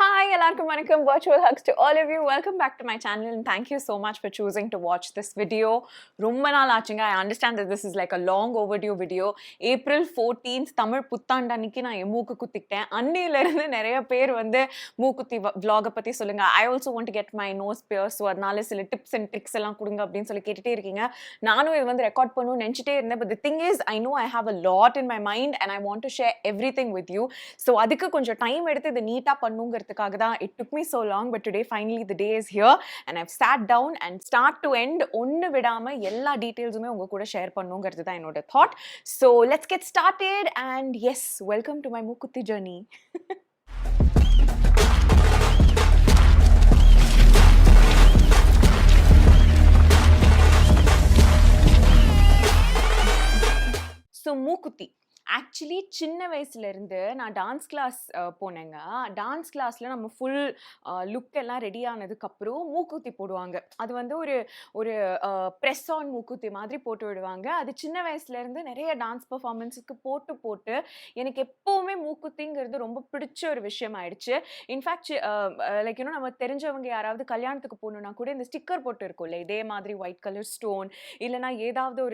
Hi, எல்லாருக்கும் வணக்கம். Virtual hugs to all of you. Welcome back to my channel and thank you so much for choosing to watch this video. ரொம்ப நாள் ஆச்சுங்க. I understand that this is like a long overdue video. April 14th Tamil புத்தாண்டு அன்னைக்கு நான் என் மூக்கு குத்திக்கிட்டேன். அன்னையில இருந்து நிறைய பேர் வந்து மூக்குத்தி vlog பத்தி சொல்லுங்க. I also want to get my nose pierced. So அதனால சில tips and tricks எல்லாம் கொடுங்க அப்படின்னு சொல்லி கேட்டுட்டே இருக்கீங்க. நானும் இது வந்து ரெக்கார்ட் பண்ணணும்னு நினைச்சிட்டே இருந்தேன். But the thing is, I know I have a lot in my mind and I want to share everything with you. So அதுக்கு கொஞ்சம் டைம் எடுத்து இதை நீட்டா பண்ணுங்க. It took me so long, but today finally the day is here and I've sat down and start to end ஒன்னு விடாம எல்லா டீடைல்ஸுமே உங்க கூட ஷேர் பண்ணுங்கிறது தான் என்னோட thought. So let's get started and yes, welcome to my மூக்குத்தி journey. So மூக்குத்தி actually சின்ன வயசுலேருந்து நான் டான்ஸ் கிளாஸ் போனேங்க. டான்ஸ் கிளாஸில் நம்ம ஃபுல் லுக் எல்லாம் ரெடி ஆனதுக்கப்புறம் மூக்குத்தி போடுவாங்க. அது வந்து ஒரு ஒரு ப்ரெஸ் ஆன் மூக்குத்தி மாதிரி போட்டு விடுவாங்க. அது சின்ன வயசுலேருந்து நிறைய டான்ஸ் பர்ஃபார்மன்ஸுக்கு போட்டு எனக்கு எப்போவுமே மூக்குத்திங்கிறது ரொம்ப பிடிச்ச ஒரு விஷயம் ஆயிடுச்சு. இன்ஃபேக்ட் லைக் யூனோ நம்ம தெரிஞ்சவங்க யாராவது கல்யாணத்துக்கு போகணுன்னா கூட இந்த ஸ்டிக்கர் போட்டு இருக்கும்ல, இதே மாதிரி ஒயிட் கலர் ஸ்டோன் இல்லைனா ஏதாவது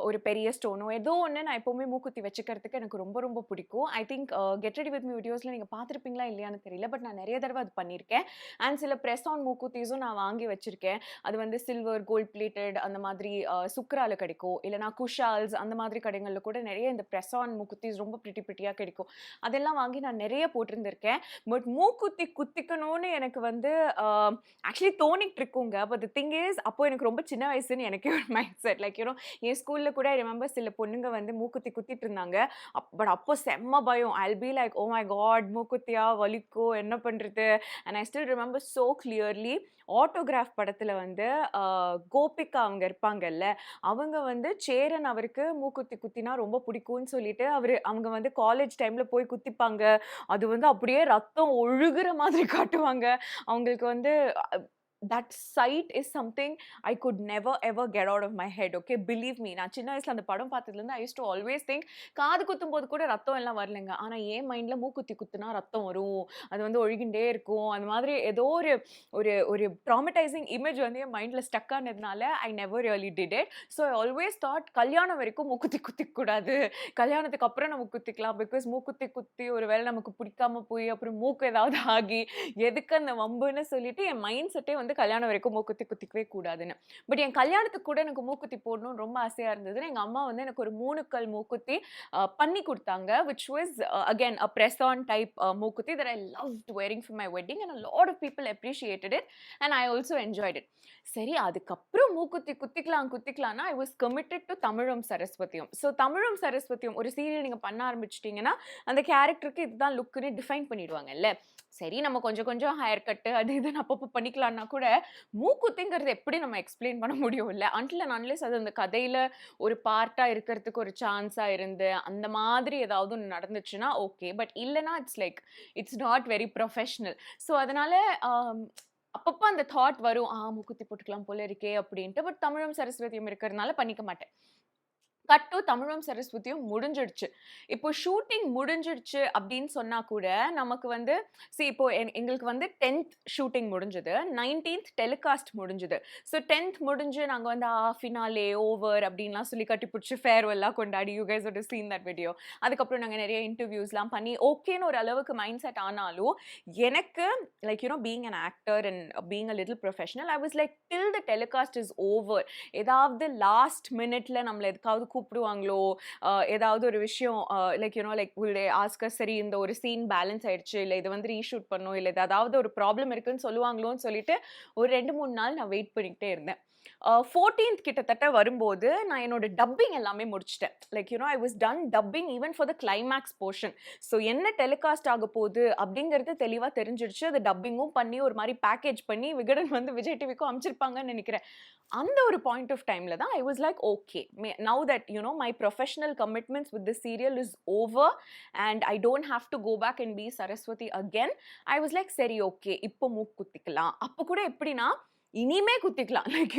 ஒரு பெரிய ஸ்டோனோ ஏதோ ஒன்று நான் எப்போவுமே மூக்குத்தி வச்சுக்கிறதுக்கு எனக்கு ரொம்ப ரொம்ப பிடிக்கும். I think get ready with me வீடியோஸில் நீங்கள் பார்த்துருப்பீங்களா இல்லையான்னு தெரியல, பட் நான் நிறைய தடவை அது பண்ணியிருக்கேன். அண்ட் சில ப்ரெஸ் ஆன் மூக்குத்தீஸும் நான் வாங்கி வச்சுருக்கேன். அது வந்து சில்வர் கோல்ட் பிளேட்டட் அந்த மாதிரி சுக்ரால கிடைக்கும், இல்லைனா குஷால்ஸ் அந்த மாதிரி கடைகளில் கூட நிறைய இந்த ப்ரெஸ் ஆன் மூக்குத்தீஸ் ரொம்ப பிரிட்டியாக கிடைக்கும். அதெல்லாம் வாங்கி நான் நிறைய போட்டிருந்திருக்கேன். பட் மூக்குத்தி குத்திக்கணும்னு எனக்கு வந்து ஆக்சுவலி தோணிட்டு இருக்குங்க. பட் தி திங் இஸ், அப்போ எனக்கு ரொம்ப சின்ன வயசுன்னு எனக்கே ஒரு மைண்ட் செட். லைக் யூனோ என் ஸ்கூலில் கூட ரிமெம்பர் சில பொண்ணுங்க வந்து மூக்குத்தி குத்திட்டு இருந்தாங்க. பட் அப்போ செம்ம பயம். I'll be like, oh my god, மூக்குத்தியா வலிக்கோ என்ன பண்றது. and I still remember so clearly, autograph படத்துல வந்து கோபிகா அவங்க இருப்பாங்கல்ல, அவங்க வந்து சேரன் அவருக்கு மூக்குத்தி குத்தினா ரொம்ப பிடிக்கும்னு சொல்லிட்டு அவங்க வந்து காலேஜ் டைம்ல போய் குத்திப்பாங்க. அது வந்து அப்படியே ரத்தம் ஒழுகுற மாதிரி காட்டுவாங்க. அவங்களுக்கு வந்து that sight is something I could never ever get out of my head. Okay, believe me, நான் சின்ன வயசுல அந்த படம் பார்த்ததுலேருந்து I used to always think காது குத்தும் போது கூட ரத்தம் எல்லாம் வரலைங்க. ஆனால் என் மைண்டில் மூக்குத்தி குத்துனா ரத்தம் வரும், அது வந்து ஒழுகின்றே இருக்கும், அந்த மாதிரி ஏதோ ஒரு ட்ராமடைசிங் இமேஜ் வந்து என் மைண்டில் ஸ்டக் ஆனதுனால I never really did it. So I always thought கல்யாணம் வரைக்கும் மூக்குத்தி குத்திக்கூடாது, கல்யாணத்துக்கு அப்புறம் நம்ம குத்திக்கலாம். பிகாஸ் மூக்குத்தி குத்தி ஒரு வேளை நமக்கு பிடிக்காம போய் அப்புறம் மூக்கு ஏதாவது ஆகி எதுக்கு அந்த வம்புன்னு சொல்லிட்டு என் மைண்ட் செட்டே வந்து கல்யாணம் வரைக்கும் மூக்குத்தி குத்திக்கவே கூடாதுன்னு. பட் என் கல்யாணத்துக்கு கூட எனக்கு மூக்குத்தி போடணும்னு ரொம்ப ஆசையா இருந்தது. எங்க அம்மா வந்து எனக்கு ஒரு 3 கல் மூக்குத்தி பண்ணி கொடுத்தாங்க, which was again a press on type மூக்குத்தி that I loved wearing for my wedding and a lot of people appreciated it and I also enjoyed it. சரி, அதுக்கப்புறம் மூக்குத்தி குத்திக்கலாம்னா I was committed to தமிழும் சரஸ்வதியும். ஸோ தமிழும் சரஸ்வதியும் ஒரு serial நீங்க பண்ண ஆரம்பிச்சிட்டீங்கன்னா அந்த கேரக்டருக்கு இதுதான் லுக்குன்னு டிஃபைன் பண்ணிடுவாங்கல்ல. சரி, நம்ம கொஞ்சம் ஹேர் கட்டு அது இதுன்னு அப்பப்போ பண்ணிக்கலாம்னா கூட மூக்குத்திங்கிறது எப்படி நம்ம எக்ஸ்பிளைன் பண்ண முடியும் இல்லை, அன்டில் அண்ட் அன்லெஸ் அது அந்த கதையில் ஒரு பார்ட்டாக இருக்கிறதுக்கு ஒரு சான்ஸாக இருந்து அந்த மாதிரி ஏதாவது ஒன்று நடந்துச்சுன்னா ஓகே. பட் இல்லைனா it's not very professional. So அதனால் அப்பப்போ அந்த தாட் வரும், மூக்குத்தி போட்டுக்கலாம் போல இருக்கே அப்படின்ட்டு. பட் தமிழும் சரஸ்வதியும் இருக்கிறதுனால பண்ணிக்க மாட்டேன். கட்டு தமிழும் சரஸ்வதியும் முடிஞ்சிடுச்சு. இப்போ ஷூட்டிங் முடிஞ்சிடுச்சு அப்படின்னு சொன்னா கூட நமக்கு வந்து இப்போ எங்களுக்கு வந்து 10th ஷூட்டிங் முடிஞ்சது, 19th டெலிகாஸ்ட் முடிஞ்சது. ஸோ 10th முடிஞ்சு நாங்கள் வந்து ஃபினாலே ஓவர் அப்படின்லாம் சொல்லி கட்டி பிடிச்சி ஃபேர்வெல்லாம் கொண்டாடி, you guys would have seen that video. அதுக்கப்புறம் நாங்கள் நிறைய இன்டர்வியூஸ்லாம் பண்ணி ஓகேன்னு ஒரு அளவுக்கு மைண்ட் செட் ஆனாலும் எனக்கு like you know being an actor and being a little professional, I was like till the telecast is over, ஏதாவது லாஸ்ட் மினிட்ல நம்மள எதுக்காவது கூப்பிடுவாங்களோ, ஏதாவது ஒரு விஷயம் லைக் யூனோ லைக் ஆஸ்கர் சரி இந்த ஒரு சீன் பேலன்ஸ் ஆயிடுச்சு, இல்லை இதை வந்து ரீஷூட் பண்ணும், இல்லை ஏதாவது ஒரு ப்ராப்ளம் இருக்குன்னு சொல்லுவாங்களோன்னு சொல்லிட்டு ஒரு 2-3 நாள் நான் வெயிட் பண்ணிக்கிட்டே இருந்தேன். 14th கிட்டத்தட்ட வரும்போது நான் என்னோட டப்பிங் எல்லாமே முடிச்சிட்டேன். Like you know I was done dubbing even for the climax portion. So என்ன டெலிகாஸ்ட் ஆக போகுது அப்படிங்கிறது தெளிவாக தெரிஞ்சிடுச்சு. அது டப்பிங்கும் பண்ணி ஒரு மாதிரி பேக்கேஜ் பண்ணி விகடன் வந்து விஜய் டிவிக்கும் அமைச்சிருப்பாங்கன்னு நினைக்கிறேன். அந்த ஒரு பாயிண்ட் ஆஃப் டைமில் தான் I was like okay, now that you know my professional commitments with this serial is over and I don't have to go back and be Saraswati again. I was like சரி okay, இப்போ மூக்கு குத்திக்கலாம். அப்போ கூட எப்படின்னா இனிமே குத்திக்கலாம். Like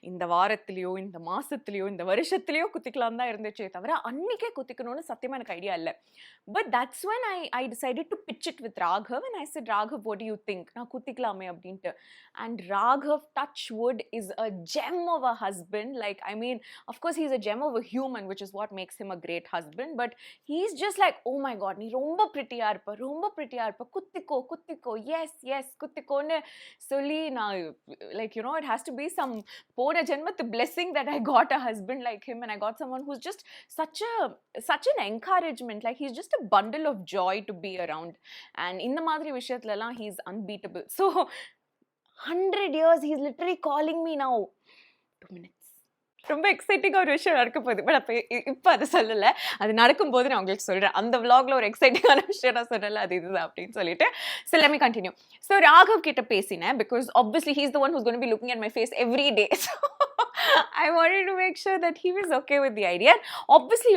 இந்த வாரத்திலயோ, இந்த மாசத்திலயோ, இந்த வருஷத்திலயோ குத்திக்கலாம் தான் இருந்துச்சே தவிர, அன்னைக்கே குத்திக்கணும்னு சத்தியமா எனக்கு ஐடியா இல்ல. But that's when I decided to pitch it with Raghav and I said, "Raghav, what do you think? நான் குத்திக்கலாமே" அப்படின்ட்டு. And Raghav, touch wood, is a gem of a husband. Like, I mean, of course, he's a gem of a human, which is what makes him a great husband. But he's just like, "Oh my God, நீ ரொம்ப pretty-ஆ இருப்ப, ரொம்ப pretty-ஆ இருப்ப. குத்திக்கோ, குத்திக்கோ. Yes, yes, குத்திக்கோன்னு சொல்லி நான் like it has to be some pona janmath blessing that I got a husband like him and I got someone who's just such an encouragement. Like, he's just a bundle of joy to be around, and in the madri vishayathula la he's unbeatable. So 100 years he's literally calling me now. 2 minutes. ரொம்ப எக்ஸைட்டிங்கா ஒரு விஷயம் நடக்க போகுது. But அப்ப இப்ப அதை சொல்லல. அது நடக்கும்போது நான் உங்களுக்கு சொல்றேன். அந்த vlogல ஒரு எக்ஸைட்டிங்கான விஷயம் நான் சொன்னல, அது இதுதான் அப்படின்னு சொல்லிட்டு. So let me continue. So Raghav கிட்ட பேசினேன் because obviously he's the one who's going to be looking at my face every day. So I wanted to make sure that he was okay with the idea. Obviously,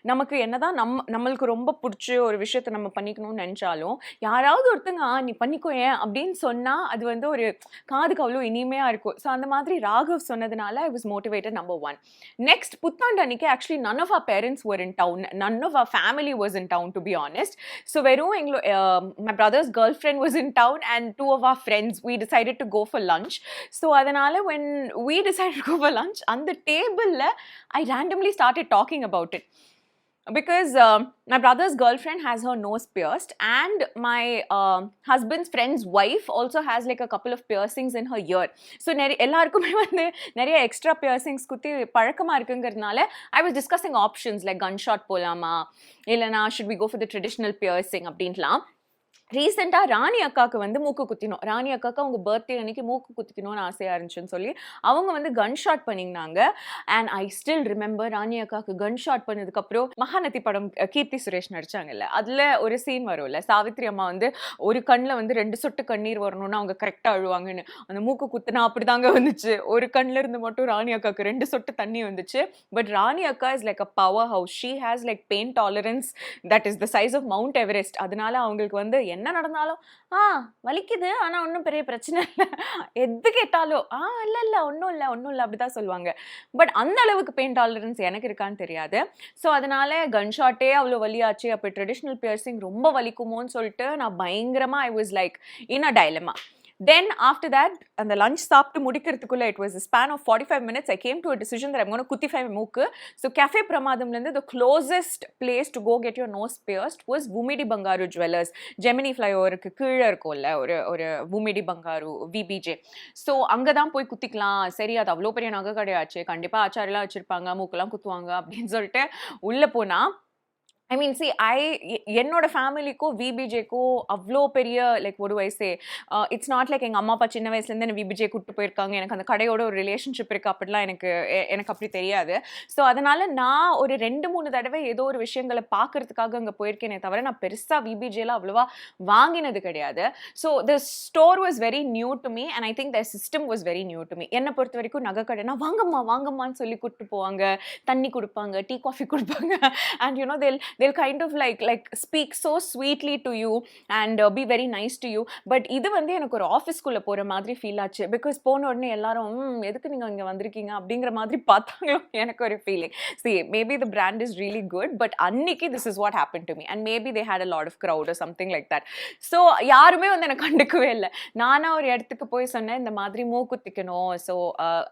நமக்கு என்னதான் நம்மளுக்கு ரொம்ப பிடிச்ச ஒரு விஷயத்தை நம்ம பண்ணிக்கணும்னு நினைச்சாலும், யாராவது ஒருத்தங்க நீ பண்ணிக்கோயேன் அப்படின்னு சொன்னா அது வந்து ஒரு காதுக்கு அவ்வளோ இனிமையா இருக்கும். ஸோ அந்த மாதிரி ராகவ் சொன்னதுனால I was motivated, number one. Next, புத்தாண்டு அன்னைக்கு actually none of our parents were in town. None of our family was in town, to be honest. So வெறும் my brother's girlfriend was in town and two of our friends. We decided to go for lunch. So அதனால when we decided to go for lunch, on the table I randomly started talking about it because my brother's girlfriend has her nose pierced and my husband's friend's wife also has like a couple of piercings in her ear. So எல்லாருக்குமே வந்து நிறைய extra piercings குத்தி பழக்கமா இருக்குங்கிறதுனால I was discussing options like gunshot போலாமா இல்லனா should we go for the traditional piercing அப்படின்லாம். ரீசெண்டாக ராணி அக்காவுக்கு வந்து மூக்கு குத்தினோம். ராணி அக்காவுக்கு அவங்க பர்த்டே அன்னைக்கு மூக்கு குத்திக்கணும்னு ஆசையாக இருந்துச்சுன்னு சொல்லி அவங்க வந்து கன் ஷாட் பண்ணியிருந்தாங்க. அண்ட் ஐ ஸ்டில் ரிமெம்பர் ராணி அக்காவுக்கு கன் ஷாட் பண்ணதுக்கப்புறம் மகாநதி படம் கீர்த்தி சுரேஷ் நடிச்சாங்கல்ல, அதில் ஒரு சீன் வரும்ல, சாவித்ரி அம்மா வந்து ஒரு கண்ணில் வந்து 2 சொட்டு கண்ணீர் வரணும்னு அவங்க கரெக்டாக அழுவாங்கன்னு. அந்த மூக்கு குத்துனா அப்படி தாங்க வந்துச்சு. ஒரு கண்ணில் இருந்து மட்டும் ராணி அக்காவுக்கு 2 சொட்டு தண்ணி வந்துச்சு. பட் ராணி அக்கா is like a power house. She has like pain tolerance that is the size of Mount Everest. அதனால அவங்களுக்கு வந்து என்ன நடந்தாலும் வலிக்குது ஆனா ஒன்றும் பெரிய பிரச்சனை இல்லை, எது கேட்டாலும் இல்ல ஒன்றும் இல்லை அப்படிதான் சொல்லுவாங்க. பட் அந்த அளவுக்கு பெயின் டாலரன்ஸ் எனக்கு இருக்கான்னு தெரியாது. ஸோ அதனால கன்ஷாட்டே அவ்வளோ வலியாச்சு, அப்போ ட்ரெடிஷ்னல் பியர்சிங் ரொம்ப வலிக்குமோன்னு சொல்லிட்டு நான் பயங்கரமா ஐ was like in a dilemma. Then after that, அந்த லஞ்ச் சாப்பிட்டு முடிக்கிறதுக்குள்ள it was a span of 45 minutes. I came to a decision that I'm going to குத்திஃபை மூக்கு. So Cafe பிரமாதம்லேருந்து the closest place to go get your nose pierced was Vumidi Bangaru Jewelers. Gemini flyoverக்கு கீழே இருக்கும்ல ஒரு Vumidi Bangaru VBJ. So அங்கே தான் போய் குத்திக்கலாம். சரி, அது அவ்வளோ பெரிய நகை கடையாச்சு, கண்டிப்பாக ஆச்சாரியெல்லாம் வச்சுருப்பாங்க, மூக்கெல்லாம் குத்துவாங்க அப்படின்னு சொல்லிட்டு உள்ளே போனால் ஐ மீன் சி என்னோட ஃபேமிலிக்கோ விபிஜேக்கோ அவ்வளோ பெரிய லைக் ஒரு வயசே இட்ஸ் நாட் லைக் எங்கள் அம்மா அப்பா சின்ன வயசுலேருந்து என்ன விபிஜே கூப்பிட்டு போயிருக்காங்க, எனக்கு அந்த கடையோட ஒரு ரிலேஷன்ஷிப் இருக்குது அப்படிலாம் எனக்கு அப்படி தெரியாது. ஸோ அதனால் நான் ஒரு 2-3 தடவை ஏதோ ஒரு விஷயங்களை பார்க்கறதுக்காக அங்கே போயிருக்கேனே தவிர நான் பெருசாக விபிஜேலாம் அவ்வளோவா வாங்கினது கிடையாது. So the store was very new to me and I think the system was very new to me. என்னை பொறுத்த வரைக்கும் நகை கடைனா வாங்கம்மான்னு சொல்லி கூப்பிட்டு போவாங்க, தண்ணி கொடுப்பாங்க, டீ காஃபி கொடுப்பாங்க and they'll kind of like speak so sweetly to you and be very nice to you. But இது வந்து எனக்கு ஒரு ஆஃபீஸ்க்குள்ள போற மாதிரி ஃபீல் ஆச்சு. பிகாஸ் போன உடனே எல்லாரும் எதுக்கு நீங்க இங்க வந்திருக்கீங்க அப்படிங்கிற மாதிரி பார்த்தாங்களோ எனக்கு ஒரு feeling. See, maybe the brand is really good, but அன்னைக்கு this is what happened to me and maybe they had a lot of crowd or something like that. So யாருமே வந்து எனக்கு கண்டுக்கவே இல்லை. நானா ஒரு இடத்துக்கு போய் சொன்னேன் இந்த மாதிரி மூக்குத்திக்கணும், ஸோ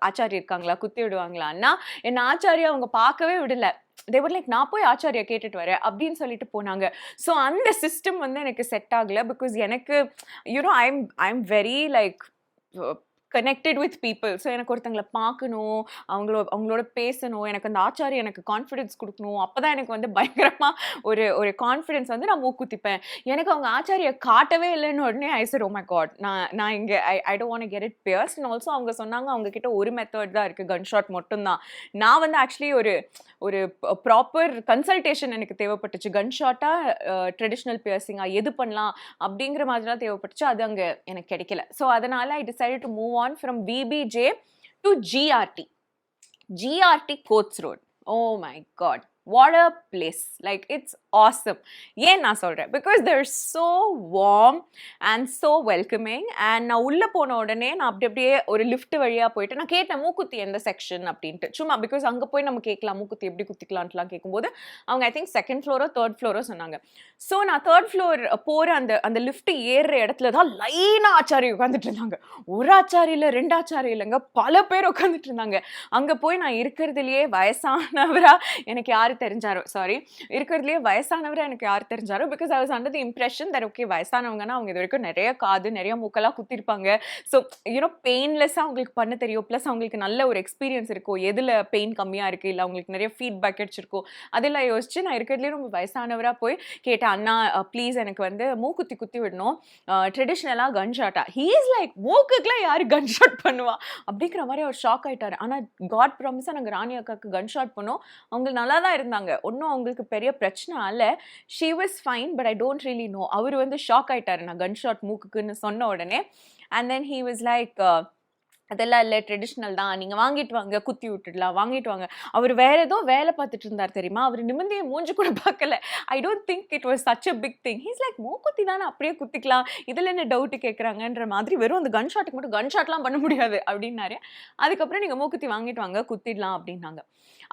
ஆச்சாரி இருக்காங்களா, குத்தி விடுவாங்களான்னா என்ன ஆச்சாரியா அவங்க பார்க்கவே விடல. they were like நான் போய் ஆச்சாரியா கேட்டுட்டு வரேன் அப்படின்னு சொல்லிட்டு போனாங்க. ஸோ அந்த சிஸ்டம் வந்து எனக்கு செட் ஆகல. பிகாஸ் எனக்கு I'm very like connected with people. So எனக்கு ஒருத்தங்களை பார்க்கணும், அவங்களோட பேசணும், எனக்கு அந்த ஆச்சாரி எனக்கு கான்ஃபிடென்ஸ் கொடுக்கணும், அப்போ தான் எனக்கு வந்து பயங்கரமாக ஒரு கான்ஃபிடென்ஸ் வந்து நான் மூக்குத்திப்பேன். எனக்கு அவங்க ஆச்சாரியை காட்டவே இல்லைன்னு உடனே ஐ said, oh my god, நான் இங்கே ஐ don't want to get it pierced. And also அவங்க சொன்னாங்க அவங்க கிட்ட ஒரு மெத்தட் தான் இருக்குது, கன் ஷாட் மட்டும்தான். நான் வந்து ஆக்சுவலி ஒரு ப்ராப்பர் கன்சல்டேஷன் எனக்கு தேவைப்பட்டுச்சு. கன் ஷாட்டாக ட்ரெடிஷ்னல் பியர்சிங்காக எது பண்ணலாம் அப்படிங்கிற மாதிரிலாம் தேவைப்பட்டுச்சு. அது அங்கே எனக்கு கிடைக்கல. ஸோ அதனால் ஐ decided to move on from VBJ to GRT Coates Road. Oh my god, what a place. Like, it's awesome. ஏன் நான் சொல்றேன், because they're so warm and so welcoming. and நான் உள்ள போன உடனே நான் அப்படியே ஒரு லிஃப்ட் வழியா போயிட்டு நான் கேட்டேன் மூக்குத்தி எந்த செக்ஷன் அப்படின்ட்டு. சும்மா பிகாஸ் அங்க போய் நம்ம கேட்கலாம் மூக்குத்தி எப்படி குத்திக்கலான்ட்டுலாம் கேட்கும்போது அவங்க I think second fluoro third fluoro சொன்னாங்க. ஸோ நான் தேர்ட் ஃப்ளோர் போற அந்த லிஃப்ட் ஏறுற இடத்துல தான் லைனா ஆச்சாரி உட்காந்துட்டு இருந்தாங்க. ஒரு ஆச்சாரி இல்லை, 2 ஆச்சாரி இல்லைங்க, பல பேர் உட்காந்துட்டு இருந்தாங்க. அங்க போய் நான் இருக்கிறதுலயே வயசானவரா எனக்கு யாரு தெரிஞ்சாரோ, சாரி, இருக்கிறதுலயே வயசானவரா எனக்கு யார் தெரிஞ்சாரோ, because I was under the impression that okay வயசானவங்கன்னா அவங்க இது வரைக்கும் நிறைய காது நிறைய மூக்கெல்லாம் குத்திருப்பாங்க. ஸோ யூனோ பெயின்லெஸ்ஸாக அவங்களுக்கு பண்ண தெரியும், ப்ளஸ் அவங்களுக்கு நல்ல ஒரு எக்ஸ்பீரியன்ஸ் இருக்கும், எதில் பெயின் கம்மியாக இருக்குது, இல்லை அவங்களுக்கு நிறைய ஃபீட்பேக் கிடைச்சிருக்கும், அதெல்லாம் யோசிச்சு நான் இருக்கிறதுலேயே ரொம்ப வயசானவராக போய் கேட்டேன், அண்ணா ப்ளீஸ் எனக்கு வந்து மூக்குத்தி குத்தி விடணும், ட்ரெடிஷ்னலாக கன் ஷாட்டா. ஹீ இஸ் லைக் மூக்குக்குலாம் யார் கன் ஷாட் பண்ணுவா அப்படிங்கிற மாதிரி அவர் ஷாக் ஆகிட்டார். ஆனால் காட் ப்ராமிஸாக நாங்கள் ராணி அக்காவுக்கு கன் ஷாட் பண்ணோம், அவங்க நல்லா தான் இருந்தாங்க, ஒன்றும் அவங்களுக்கு பெரிய பிரச்சனை இல்லை, she was fine, but I don't really know. அவர் வந்து ஷாக் ஆகிட்டார் நான் கன் ஷாட் மூக்குக்குன்னு சொன்ன உடனே. And then he was like அதெல்லாம் இல்லை, ட்ரெடிஷ்னல் தான், நீங்கள் வாங்கிட்டு வாங்க, குத்தி விட்டுடலாம், வாங்கிட்டு வாங்க. அவர் வேற ஏதோ வேலை பார்த்துட்டு இருந்தார் தெரியுமா, அவர் நிமிந்தியை மூஞ்சி கூட பார்க்கல. I don't think it was such a big thing. He's like மூக்குத்தி தானே அப்படியே குத்திக்கலாம், இதில் என்ன டவுட்டு கேட்குறாங்கன்ற மாதிரி, வெறும் அந்த கன் ஷாட்டுக்கு மட்டும் கன் ஷாட்லாம் பண்ண முடியாது அப்படின்னாரு. அதுக்கப்புறம் நீங்கள் மூக்குத்தி வாங்கிட்டு வாங்க, குத்திடலாம் அப்படின்னாங்க.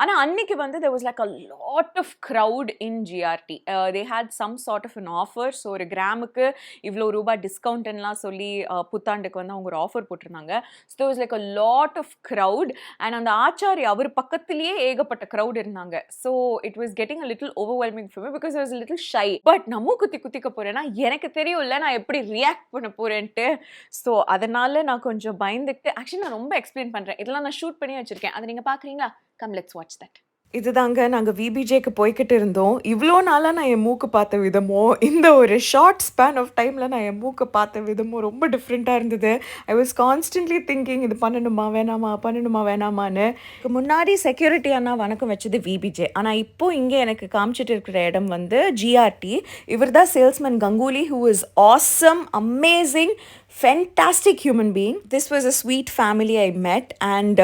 ஆனால் அன்னைக்கு வந்து there was like a lot of crowd in GRT. They had some sort of an offer. So ஒரு கிராமுக்கு இவ்வளோ ரூபாய் டிஸ்கவுண்ட்லாம் சொல்லி புத்தாண்டுக்கு வந்து அவங்க ஒரு ஆஃபர் போட்டிருந்தாங்க. So there was like a lot of crowd. and அந்த ஆச்சாரி அவர் பக்கத்துலேயே ஏகப்பட்ட crowd இருந்தாங்க. So it was getting a little overwhelming for me because I was a little shy. But நம்ம குத்திக்க போகிறேன்னா எனக்கு தெரியும்ல நான் எப்படி ரியாக்ட் பண்ண போகிறேன்ட்டு. ஸோ அதனால நான் கொஞ்சம் பயந்துட்டு, ஆக்சுவலி நான் ரொம்ப எக்ஸ்பிளைன் பண்ணுறேன், இதெல்லாம் நான் ஷூட் பண்ணி வச்சுருக்கேன், அதை நீங்கள் பார்க்குறீங்களா? Come, let's watch that. இதுதாங்க நாங்கள் விபிஜேக்கு போய்கிட்டு இருந்தோம். இவ்வளோ நாளாக நான் என் மூக்கு பார்த்த விதமோ, இந்த ஒரு ஷார்ட் ஸ்பேன் ஆஃப் டைமில் நான் என் மூக்கை பார்த்த விதமோ ரொம்ப டிஃப்ரெண்ட்டாக இருந்தது. ஐ வாஸ் கான்ஸ்டன்ட்லி திங்கிங் இது பண்ணணுமா வேணாமான்னு. முன்னாடி செக்யூரிட்டி அண்ணா வணக்கம் வச்சது விபிஜே, ஆனால் இப்போ இங்கே எனக்கு காமிச்சிட்டு இருக்கிற இடம் வந்து ஜிஆர்டி. இவர் தான் salesman Ganguly, who is awesome, amazing, fantastic human being. This was a sweet family I met. and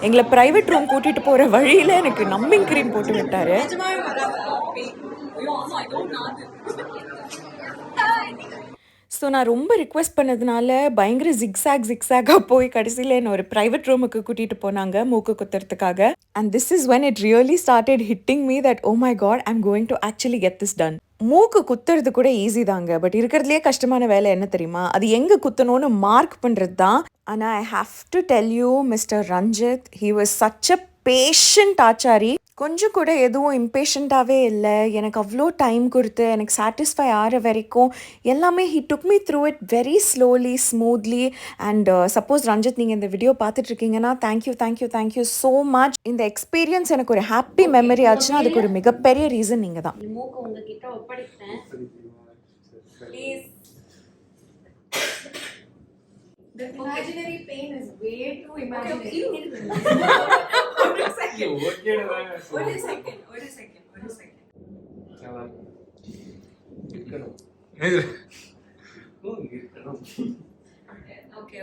எங்களை ப்ரைவேட் ரூம் கூட்டிகிட்டு போகிற வழியில் எனக்கு நம்பிங் க்ரீம் போட்டு விட்டாரு. ஸோ நான் ரொம்ப ரிக்வெஸ்ட் பண்ணதுனால பயங்கர ஜிக்ஸாகாக போய் கடைசியில் என்னை ஒரு ப்ரைவேட் ரூமுக்கு கூட்டிகிட்டு போனாங்க மூக்கு குத்துறதுக்காக. And this is when it really started hitting me that oh my god, I'm going to actually get this done. மூக்கு குத்துறது கூட ஈஸி தாங்க, பட் இருக்கிறதுலே கஷ்டமான வேலை என்ன தெரியுமா, அது எங்கே குத்தணும்னு மார்க் பண்ணுறது தான். ஆனால் I have to tell you mister Ranjith, he was such a patient ஆச்சாரி. கொஞ்சம் கூட எதுவும் இம்பேஷண்ட்டாகவே இல்லை, எனக்கு அவ்வளோ டைம் கொடுத்து எனக்கு சாட்டிஸ்ஃபை ஆகிற வரைக்கும் எல்லாமே he took me through it very slowly smoothly. And suppose Ranjith நீங்கள் இந்த வீடியோ பார்த்துட்ருக்கீங்கன்னா தேங்க்யூ ஸோ மச். இந்த எக்ஸ்பீரியன்ஸ் எனக்கு ஒரு ஹாப்பி மெமரி ஆச்சுன்னா அதுக்கு ஒரு மிகப்பெரிய ரீசன் நீங்கள் தான். The imaginary pain is way too imaginary. One second. Okay.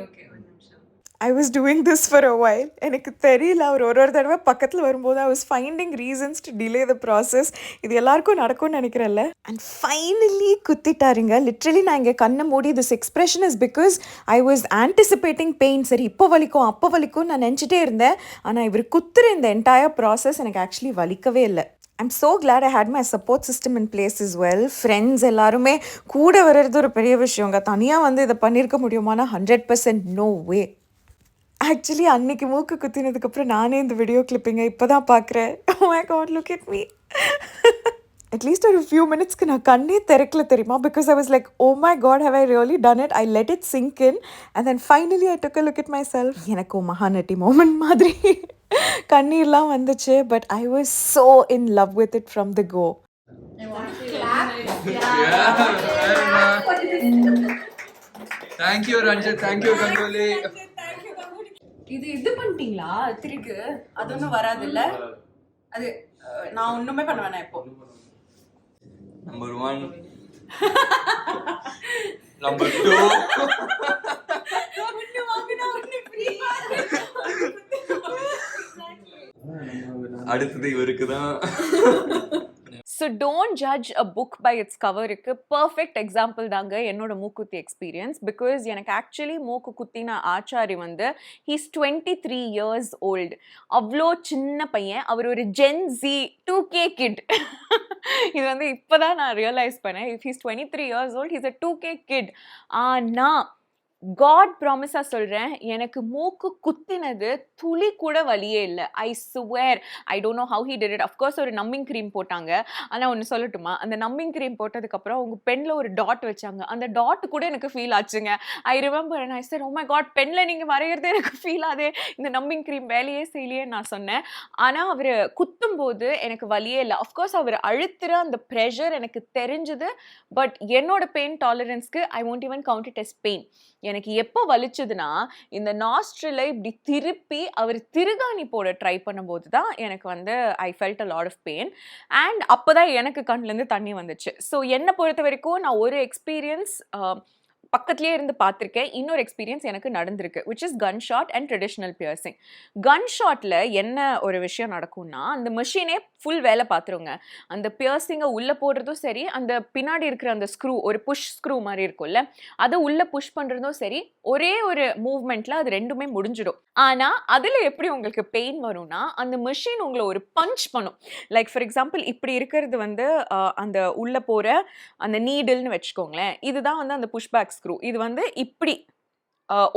I was doing this for a while. எனக்கு தெரியல, அவர் ஒரு தடவை பக்கத்தில் வரும்போது I was finding reasons to delay the process. இது எல்லாருக்கும் நடக்கும்னு நினைக்கிறேன்ல. அண்ட் ஃபைனலி குத்திட்டாருங்க. லிட்ரலி நான் இங்கே கண்ணை மூடி, this expression is because I was anticipating pain. சரி இப்போ வலிக்கும் அப்போ வலிக்கும் நான் நினச்சிட்டே இருந்தேன். ஆனால் இவர் குத்துற இந்த என்டையர் ப்ராசஸ் எனக்கு ஆக்சுவலி வலிக்கவே இல்லை. I'm so glad I had my support system in place as well. Friends எல்லாருமே கூட வர்றது ஒரு பெரிய விஷயங்க. தனியாக வந்து இதை பண்ணியிருக்க முடியுமானா 100% no way. ஆக்சுவலி அன்னைக்கு மூக்கு குத்தினதுக்கப்புறம் நானே இந்த வீடியோ கிளிப்பிங்க இப்போ தான் பார்க்குறேன். Oh my god, look at me. At least ஒரு ஃபியூ மினிட்ஸ்க்கு நான் கண்ணே திறக்கல தெரியுமா, because I was like oh my god, have I really done it? I let it sink in and then finally I took a look at myself. எனக்கு Mahanati moment மாதிரி கண்ணீர்லாம் வந்துச்சு. But I was so in love with it from the go. I want to clap. Thank you Ranjit, thank you Ganguli. இது பண்ணிட்டீங்களா திருக்கு? அது ஒன்றும் வராது இல்லை, அது நான் ஒன்றுமே பண்ண வேணாம். இப்போ Number 1, Number 2. அடுத்தது இவருக்கு தான். So don't judge a book by its கவருக்கு பர்ஃபெக்ட் எக்ஸாம்பிள் தாங்க என்னோட மூக்குத்தி எக்ஸ்பீரியன்ஸ். பிகாஸ் எனக்கு ஆக்சுவலி மூக்கு குத்தின ஆச்சாரி வந்து ஹீஸ் 23 years old. அவ்வளோ சின்ன பையன். அவர் ஒரு ஜென் ஜி 2K கிட். இது வந்து இப்போதான் நான் ரியலைஸ் பண்ணேன். If he's 23 years old, he's a 2K கிட். ஆனா காட் ப்ராமிஸா சொல்றேன், எனக்கு மூக்கு குத்தினது துளி கூட வலியே இல்லை. I swear. I don't know how he did it. Of course ஒரு நம்பிங் க்ரீம் போட்டாங்க. ஆனால் ஒன்று சொல்லட்டுமா, அந்த நம்பிங் க்ரீம் போட்டதுக்கப்புறம் அவங்க பென்னில் ஒரு டாட் வச்சாங்க. அந்த டாட் கூட எனக்கு ஃபீல் ஆச்சுங்க. I remember and I said, oh my God, பென்னில் நீங்கள் வரைகிறதே எனக்கு ஃபீல் ஆகுது, இந்த நம்பிங் க்ரீம் வேலையே செய்யலையே நான் சொன்னேன். ஆனால் அவர் குத்தும் போது எனக்கு வலியே இல்லை. அஃப்கோர்ஸ் அவர் அழுத்துற அந்த ப்ரெஷர் எனக்கு தெரிஞ்சுது. பட் என்னோட பெயின் டாலரன்ஸ்க்கு I won't even count it as pain. எனக்கு எப்போ வலிச்சதுன்னா, இந்த நாஸ்ட்ரிலை இப்படி திருப்பி அவர் திருகாணி போட ட்ரை பண்ணும்போது தான் எனக்கு வந்து I felt a lot of pain. And அப்போ தான் எனக்கு கண்ணிலேருந்து தண்ணி வந்துச்சு. ஸோ என்னை பொறுத்த வரைக்கும் நான் ஒரு எக்ஸ்பீரியன்ஸ் பக்கத்துலேயே இருந்து பார்த்துருக்கேன். இன்னொரு எக்ஸ்பீரியன்ஸ் எனக்கு நடந்திருக்கு, which is gun shot and traditional piercing. Gun ஷாட்டில் என்ன ஒரு விஷயம் நடக்கும்னா, அந்த மிஷினே ஃபுல் வேலை பார்த்துருங்க. அந்த பியர்சிங்கை உள்ளே போடுறதும் சரி, அந்த பின்னாடி இருக்கிற அந்த ஸ்க்ரூ, ஒரு புஷ் ஸ்க்ரூ மாதிரி இருக்கும்ல, அதை உள்ளே புஷ் பண்ணுறதும் சரி, ஒரே ஒரு மூவ்மெண்ட்டில் அது ரெண்டுமே முடிஞ்சிடும். ஆனால் அதில் எப்படி உங்களுக்கு பெயின் வரும்னா, அந்த மிஷின் உங்களை ஒரு பஞ்ச் பண்ணும். லைக் ஃபார் எக்ஸாம்பிள், இப்படி இருக்கிறது வந்து அந்த உள்ளே போகிற அந்த நீடில்னு வச்சுக்கோங்களேன். இதுதான் வந்து அந்த புஷ் பேக் ஸ்க்ரூ. இது வந்து இப்படி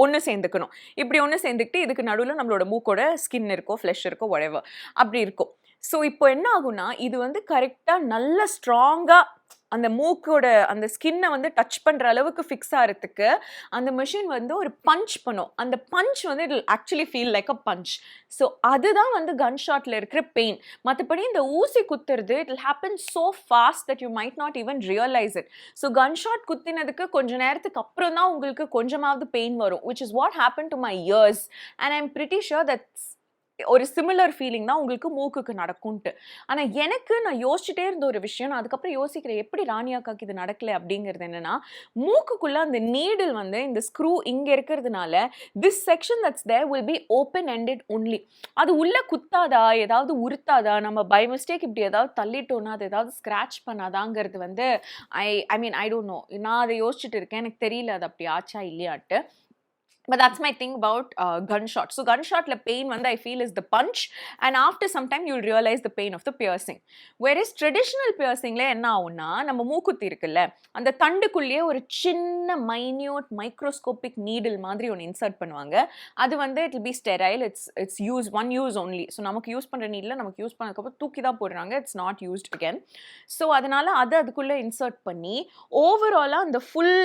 ஒன்று சேர்ந்துக்கணும். இப்படி ஒன்று சேர்ந்துக்கிட்டு இதுக்கு நடுவில் நம்மளோட மூக்கோட ஸ்கின் இருக்கோ, ஃப்ளஷ் இருக்கோ, whatever அப்படி இருக்கும். ஸோ இப்போ என்ன ஆகும்னா, இது வந்து கரெக்டாக நல்ல ஸ்ட்ராங்காக அந்த மூக்கோட அந்த ஸ்கின்னை வந்து டச் பண்ணுற அளவுக்கு ஃபிக்ஸ் ஆகிறதுக்கு அந்த மிஷின் வந்து ஒரு பஞ்ச் பண்ணும். அந்த பஞ்ச் வந்து it actually feel like a punch. So அதுதான் வந்து கன் ஷாட்டில் இருக்கிற பெயின். மற்றபடி இந்த ஊசி குத்துறது it will happen so fast that you might not even realise it. So gun shot குத்தினதுக்கு கொஞ்ச நேரத்துக்கு அப்புறம் தான் உங்களுக்கு கொஞ்சமாவது பெயின் வரும், which is what happened to my ears. And I'm pretty sure that's ஒரு சிமிலர் ஃபீலிங் தான் உங்களுக்கு மூக்குக்கு நடக்கும்ட்டு. ஆனால் எனக்கு நான் யோசிச்சுட்டே இருந்த ஒரு விஷயம், நான் அதுக்கப்புறம் யோசிக்கிறேன், எப்படி ராணியாக்காக்கு இது நடக்கலை அப்படிங்கிறது என்னன்னா, மூக்குக்குள்ளே அந்த நீடில் வந்து இந்த ஸ்க்ரூ இங்கே இருக்கிறதுனால this section that's there will be open ended only. அது உள்ளே குத்தாதா, ஏதாவது உறுத்தாதா, நம்ம பை மிஸ்டேக் இப்படி ஏதாவது தள்ளிட்டோன்னா அது ஏதாவது ஸ்க்ராட்ச் பண்ணாதாங்கிறது வந்து ஐ மீன் ஐ டோன்ட் நோ. நான் அதை யோசிச்சுட்டு இருக்கேன், எனக்கு தெரியல அது அப்படி ஆச்சா இல்லையாட்டு. But that's my thing about gunshot. So gunshot la pain vanda I feel is the punch, and after some time you'll realize the pain of the piercing. Whereas traditional piercing la enna avuna, நம்ம மூக்குத்தி இருக்குல்ல, அந்த தண்டுக்குள்ளேயே ஒரு சின்ன minute microscopic needle மாதிரி ஒன்று insert பண்ணுவாங்க. அது வந்து it will be sterile, it's one use only. So நமக்கு யூஸ் பண்ணுற நீடில் நமக்கு யூஸ் பண்ணதுக்கப்புறம் தூக்கி தான் போடுறாங்க, it's not used again. So அதனால அதுக்குள்ளே இன்சர்ட் பண்ணி ஓவராலாக அந்த ஃபுல்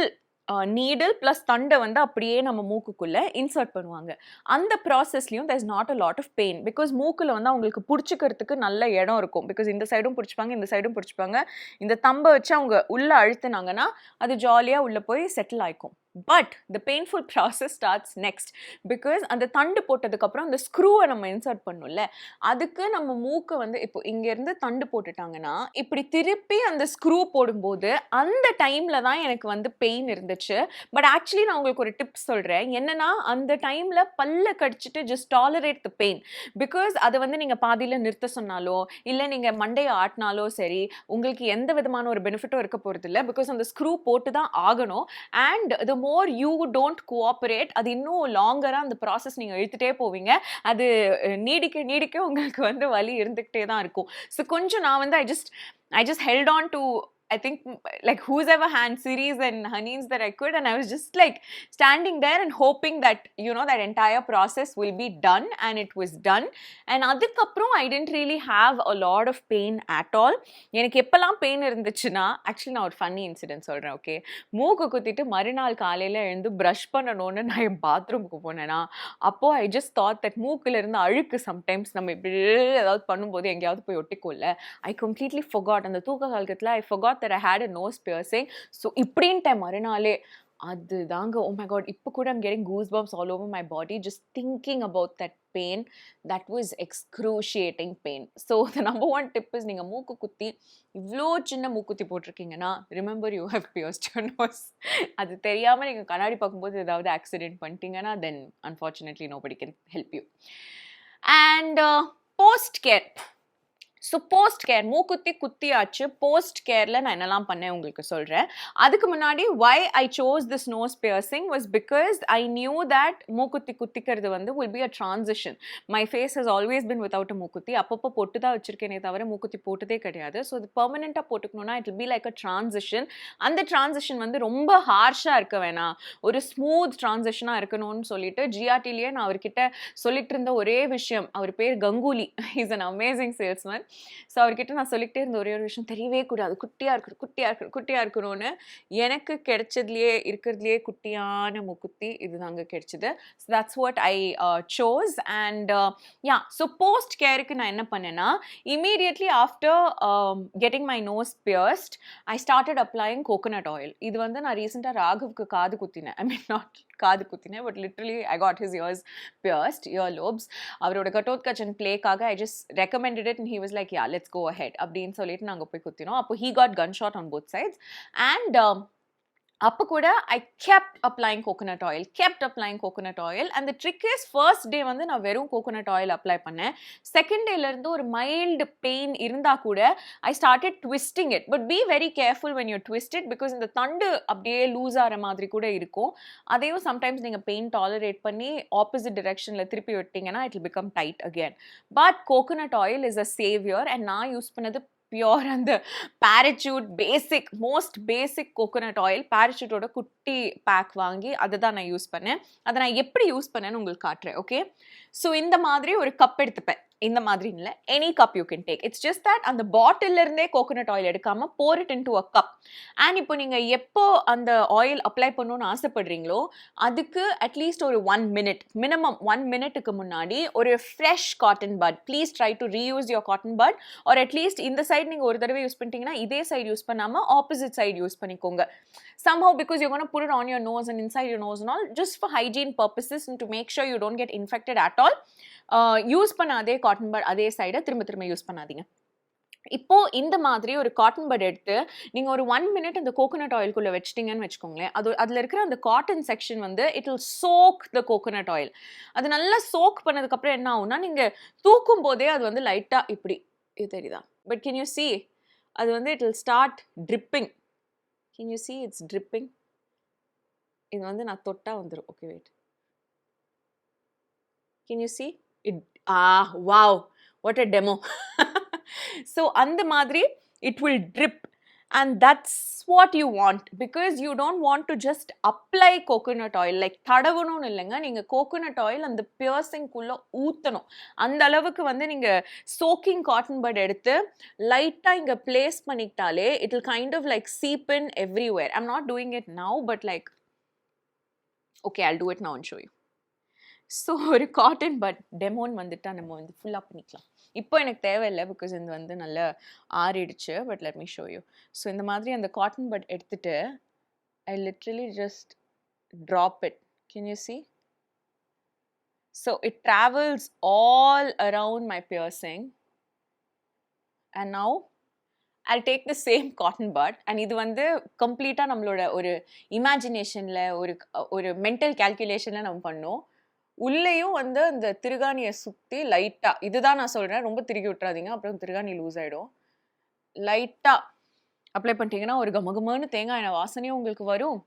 நீடில் ப்ளஸ் தண்டை வந்து அப்படியே நம்ம மூக்குக்குள்ளே இன்சர்ட் பண்ணுவாங்க. அந்த ப்ராசஸ்லையும் there's not a lot of pain, because மூக்கில் வந்து அவங்களுக்கு பிடிச்சிக்கிறதுக்கு நல்ல இடம் இருக்கும். பிகாஸ் இந்த சைடும் பிடிச்சிப்பாங்க, இந்த சைடும் பிடிச்சிப்பாங்க. இந்த தம்பை வச்சு அவங்க உள்ளே அழுத்தினாங்கன்னா அது ஜாலியாக உள்ளே போய் செட்டில் ஆகிக்கும். But the painful process starts next. Because அந்த தண்டு போட்டதுக்கப்புறம் அந்த ஸ்க்ரூவை நம்ம இன்சர்ட் பண்ணோம்ல, அதுக்கு நம்ம மூக்கை வந்து இப்போ இங்கேருந்து தண்டு போட்டுட்டாங்கன்னா இப்படி திருப்பி அந்த ஸ்க்ரூ போடும்போது அந்த டைமில் தான் எனக்கு வந்து பெயின் இருந்துச்சு. பட் ஆக்சுவலி நான் உங்களுக்கு ஒரு டிப்ஸ் சொல்கிறேன். என்னன்னா, அந்த டைமில் பல்ல கடிச்சிட்டு just tolerate the pain. Because அதை வந்து நீங்கள் பாதியில் நிறுத்த சொன்னாலோ இல்லை நீங்கள் மண்டையை ஆட்டினாலோ சரி, உங்களுக்கு எந்த விதமான ஒரு பெனிஃபிட்டும் இருக்க போகிறது இல்லை. பிகாஸ் அந்த ஸ்க்ரூ போட்டு தான் ஆகணும். And the more you don't cooperate, அது இன்னும் லாங்கராக அந்த ப்ராசஸ் நீங்கள் இழுத்துட்டே போவீங்க. அது நீடிக்க நீடிக்க உங்களுக்கு வந்து வலி இருந்துக்கிட்டே தான் இருக்கும். ஸோ கொஞ்சம் நான் வந்து I just held on to I think like whoever hand series and honeys that I could, and I was just like standing there and hoping that that entire process will be done, and it was done. And adukaprom I didn't really have a lot of pain at all. எனக்கு எப்பலாம் pain இருந்துச்சுன்னா, actually நான் ஒரு funny incident சொல்கிறேன். Okay, மூக்கு குத்திட்டு மறுநாள் காலையில் எழுந்து ப்ரஷ் பண்ணணும்னு நான் என் பாத்ரூமுக்கு போனேன்னா, அப்போது ஐ ஜஸ்ட் தாட் தட் மூக்கில் இருந்து அழுக்கு சம்டைம்ஸ் நம்ம இப்படி ஏதாவது பண்ணும்போது எங்கேயாவது போய் ஒட்டிக்கோல. I completely ஃபொகாட். அந்த தூக்க காலத்தில் ஐ ஃபொகாட் that I had a nose piercing. So இப்படின்ட்ட மறுநாளே அது தாங்க, oh my god, இப்போ கூட I'm getting goosebumps all over my body just thinking about that pain. That was excruciating pain. So the number one tip is நீங்கள் மூக்கு குத்தி இவ்வளோ சின்ன மூக்குத்தி போட்டிருக்கீங்கன்னா, remember you have pierced your nose. அது தெரியாமல் நீங்கள் கண்ணாடி பார்க்கும்போது ஏதாவது ஆக்சிடென்ட் பண்ணிட்டீங்கன்னா, then unfortunately nobody can help you. And post care. So post care மூக்குத்தி குத்தியாச்சு. போஸ்ட் கேரில் நான் என்னெல்லாம் பண்ணேன் உங்களுக்கு சொல்கிறேன். அதுக்கு முன்னாடி why I chose this nose piercing was because I knew that மூக்குத்தி குத்திக்கிறது வந்து will be a transition. My face has always been without a மூக்குத்தி. அப்பப்போ போட்டு தான் வச்சிருக்கேனே தவிர மூக்குத்தி போட்டதே கிடையாது. ஸோ இது பெர்மனெண்ட்டாக போட்டுக்கணும்னா it will be like a transition. அந்த transition வந்து ரொம்ப ஹார்ஷாக இருக்க வேணாம், ஒரு ஸ்மூத் ட்ரான்சிஷனாக இருக்கணும்னு சொல்லிட்டு ஜிஆர்டிலேயே நான் அவர்கிட்ட சொல்லிட்டு இருந்த ஒரே விஷயம், அவர் பேர் Ganguly, is an amazing salesman. So அவர்கிட்ட நான் சொல்லிக்கிட்டே இருந்த ஒரே ஒரு விஷயம், தெரியவே கூடாது, குட்டியாக இருக்கணும் குட்டியாக இருக்கணும் குட்டியாக இருக்கணும்னு. எனக்கு கிடைச்சதுலேயே இருக்கிறதுலேயே குட்டியான மூக்குத்தி இதுதாங்க கிடைச்சது. So that's what I chose. And yeah, so post கேருக்கு நான் என்ன பண்ணேன்னா, immediately after getting my nose pierced I started applying coconut oil. இது வந்து நான் ரீசெண்டாக ராகுவுக்கு காது குத்தினேன். ஐ மீன் நாட் காது குத்தினேன், but literally I got his ears pierced, ear lobes. அவரோட கட்டோத்கச்சன் பிளேக்காக I just recommended it and he was like yeah let's go ahead அப்படின்னு சொல்லிட்டு நாங்கள் போய் குத்தினோம். அப்போ he got gun shot on both sides. And அப்போ கூட I kept applying coconut oil. And the trick is, first day வந்து நான் வெறும் கோகோனட் ஆயில் அப்ளை பண்ணேன். செகண்ட் டேலேருந்து ஒரு மைல்டு பெயின் இருந்தால் கூட I started twisting it. But be very careful when you twist it, because இந்த தண்டு அப்படியே லூஸ் ஆகிற மாதிரி கூட இருக்கும். அதையும் சம்டைம்ஸ் நீங்கள் பெயின் டாலரேட் பண்ணி ஆப்போசிட் டிரெக்ஷனில் திருப்பி விட்டிங்கன்னா it will become tight again. But coconut oil is a saviour. And நான் யூஸ் பண்ணது பியோர் அந்த Parachute basic, most basic coconut oil. பேராசூட்டோட குட்டி பேக் வாங்கி அதை தான் நான் யூஸ் பண்ணேன். அதை நான் எப்படி யூஸ் பண்ணேன்னு உங்களுக்கு காட்டுறேன். ஓகே, ஸோ இந்த மாதிரி ஒரு கப் எடுத்துப்பேன். இந்த மாதிரி இல்லை, any cup you can take. It's just that அந்த பாட்டில் இருந்தே கோகோனட் ஆயில் எடுக்காமல் pour it into a cup. And இப்போ நீங்கள் எப்போ அந்த ஆயில் அப்ளை பண்ணணும்னு ஆசைப்படுறீங்களோ அதுக்கு அட்லீஸ்ட் ஒரு 1 minute, மினிமம் 1 minuteக்கு முன்னாடி ஒரு fresh cotton bud, please try to reuse your cotton bud. Or at least இந்த சைடு நீங்கள் ஒரு தடவை யூஸ் பண்ணிட்டீங்கன்னா இதே சைடு யூஸ் பண்ணாமல் ஆப்போசிட் சைடு யூஸ் பண்ணிக்கோங்க. Somehow, because you're going to put it on your nose and inside your nose and all, just for hygiene purposes and to make sure you don't get infected at all, use பண்ண அதே cotton but அதே சைடை திரும்ப use பண்ணாதீங்க. இப்போ இந்த மாதிரி ஒரு காட்டன் பட் எடுத்து நீங்கள் ஒரு 1 minute அந்த கோகோனட் ஆயிலுக்குள்ளே வச்சிட்டிங்கன்னு வச்சுக்கோங்களேன், அதில் இருக்கிற அந்த காட்டன் செக்ஷன் வந்து it will soak the coconut oil. அது நல்லா சோக் பண்ணதுக்கப்புறம் என்ன ஆகும்னா, நீங்கள் தூக்கும் போதே அது வந்து லைட்டாக இப்படி இது தெரியுதா, பட் கேன் யூ see அது வந்து it will start dripping. Can you see it's dripping. இது வந்து நான் தொட்டா வந்துடும். Okay wait, can you see it? Wow, what a demo. So அந்த மாதிரி it will drip, and that's what you want, because you don't want to just apply coconut oil like தடவணும்னு இல்லைங்க. நீங்கள் coconut oil அந்த பியர்சிங்குள்ளே ஊற்றணும். அந்த அளவுக்கு வந்து நீங்கள் சோக்கிங் காட்டன் பட் எடுத்து லைட்டாக இங்கே place பண்ணிக்கிட்டாலே it will kind of like seep in everywhere. I'm not doing it now, but like okay, I'll do it now and show you. So ஒரு காட்டன் பட் டெமோன்னு வந்துட்டா நம்ம வந்து ஃபுல்லாக பண்ணிக்கலாம். இப்போ எனக்கு தேவையில்லை, பிகாஸ் இது வந்து நல்லா ஆறிடுச்சு. But let me show you. So இந்த மாதிரி அந்த காட்டன் பட் எடுத்துட்டு I literally just drop it. Can you see? So it travels all around my piercing. And now I'll take the same cotton bud, and இது வந்து கம்ப்ளீட்டாக நம்மளோட ஒரு இமேஜினேஷனில் ஒரு மென்டல் கேல்குலேஷனில் நம்ம பண்ணோம். உள்ளேயும் வந்து அந்த திருகாணியை சுற்றி லைட்டாக, இதுதான் நான் சொல்கிறேன், ரொம்ப திருகி விட்டுறாதீங்க, அப்புறம் திருகாணி லூஸ் ஆகிடும். லைட்டாக அப்ளை பண்ணிட்டீங்கன்னா ஒரு கமகமான தேங்காய் எண்ணெய் வாசனையும் உங்களுக்கு வரும்.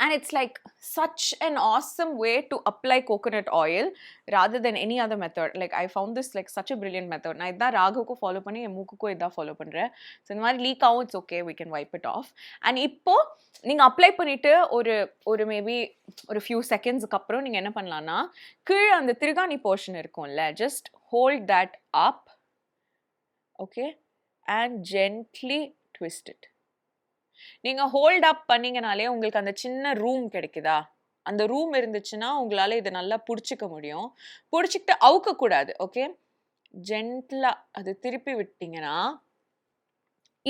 And it's like such an awesome way to apply coconut oil rather than any other method. Like I found this like such a brilliant method. நான் இதான் ராகுக்கும் ஃபாலோ பண்ணி என் மூக்குக்கும் இதான் ஃபாலோ பண்ணுறேன். ஸோ இந்த மாதிரி லீக் ஆகும், it's okay, we can wipe it off. And இப்போ நீங்கள் அப்ளை பண்ணிவிட்டு ஒரு மேபி ஒரு ஃபியூ செகண்ட்ஸுக்கு அப்புறம் நீங்கள் என்ன பண்ணலான்னா, கீழே அந்த திருகாணி போர்ஷன் இருக்கும்ல, just hold that up, okay, and gently twist it. நீங்கள் ஹோல்ட் அப் பண்ணிங்கனாலே உங்களுக்கு அந்த சின்ன ரூம் கிடைக்குதா, அந்த ரூம் இருந்துச்சுன்னா உங்களால் இதை நல்லா பிடிச்சிக்க முடியும். பிடிச்சிக்கிட்டு அவுக்கக்கூடாது. ஓகே, ஜென்டிலாக அது திருப்பி விட்டிங்கன்னா,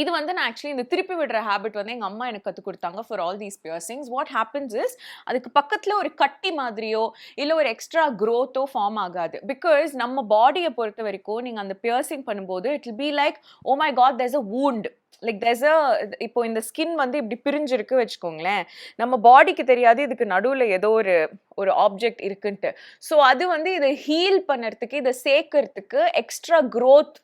இது வந்து நான் ஆக்சுவலி இந்த திருப்பி விடுற ஹேபிட் வந்து எங்கள் அம்மா எனக்கு கற்றுக் கொடுத்தாங்க for all these piercings. What happens is, அதுக்கு பக்கத்தில் ஒரு கட்டி மாதிரியோ இல்லை ஒரு எக்ஸ்ட்ரா க்ரோத்தோ ஃபார்ம் ஆகாது. பிகாஸ் நம்ம பாடியை பொறுத்த வரைக்கும் நீங்கள் அந்த பியர்சிங் பண்ணும்போது it will be like, oh my God, there's a wound. Like there's a இப்போ இந்த ஸ்கின் வந்து இப்படி பிரிஞ்சிருக்கு வச்சுக்கோங்களேன், நம்ம பாடிக்கு தெரியாது இதுக்கு நடுவுல ஏதோ ஒரு ஆப்ஜெக்ட் இருக்குன்ட்டு. ஸோ அது வந்து இதை ஹீல் பண்ணறதுக்கு, இதை சேர்க்கறதுக்கு எக்ஸ்ட்ரா growth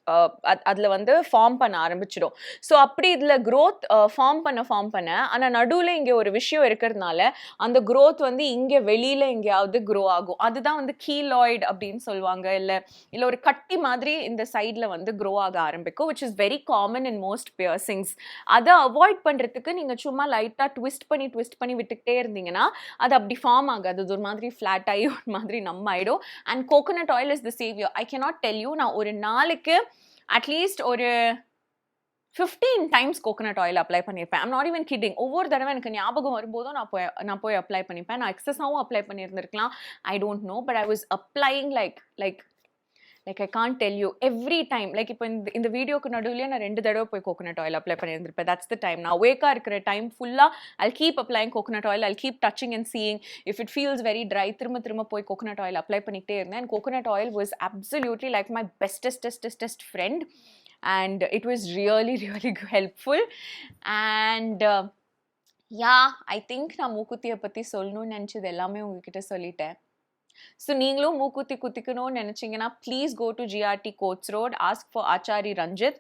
அதுல வந்து ஃபார்ம் பண்ண ஆரம்பிச்சிடும். ஸோ அப்படி இதுல growth ஃபார்ம் பண்ண ஆனா நடுவுல இங்க ஒரு விஷயம் இருக்கிறதுனால அந்த growth வந்து இங்க வெளியில எங்கேயாவது grow ஆகும். அதுதான் வந்து கீலாய்டு அப்படின்னு சொல்லுவாங்க. இல்ல ஒரு கட்டி மாதிரி இந்த சைட்ல வந்து grow ஆக ஆரம்பிக்கும், which is very common in most piercings. அதை அவாய்ட் பண்றதுக்கு நீங்க சும்மா லைட்டா ட்விஸ்ட் பண்ணி விட்டுக்கிட்டே இருந்தீங்கன்னா அது அப்படி ஃபார்ம் ஆகாது. அது ஒரு மாதிரி ஃபிளாட் ஆகி ஒரு மாதிரி நம்ம ஆயிடும். And coconut oil is the Xavier. I cannot tell you, நான் ஒரு நாளைக்கு அட்லீஸ்ட் ஒரு 15 டைம்ஸ் கோகோனட் ஆயில் அப்ளை பண்ணியிருப்பேன். I'm not even kidding. ஒவ்வொரு தடவை எனக்கு ஞாபகம் வரும்போதும் நான் போய் அப்ளை பண்ணிப்பேன். நான் எக்ஸஸாகவும் அப்ளை பண்ணியிருந்திருக்கலாம், I don't know, but I was applying like I can't tell you every time. Like இப்போ இந்த வீடியோக்கு நடுவுலயே நான் 2 தடவை போய் கோகோனட் ஆயில் அப்ளை பண்ணியிருந்திருப்பேன். that's the time. நான் அவேக்கா இருக்கிற டைம் ஃபுல்லா I'll keep applying coconut oil. I'll keep touching and seeing if it feels very dry. திரும்ப போய் கோகோனட் ஆயில் அப்ளை பண்ணிக்கிட்டே இருந்தேன். And coconut oil was absolutely like my bestest friend. And it was really helpful. And yeah, I think நான் மூக்குத்தியை பற்றி சொல்லணும்னு நினச்சது எல்லாமே உங்ககிட்ட சொல்லிட்டேன். So நீங்களும் மூக்குத்தி குத்திக்கணும்னு நினைச்சீங்கன்னா please go to GRT Coats Road, ask for Achari Ranjit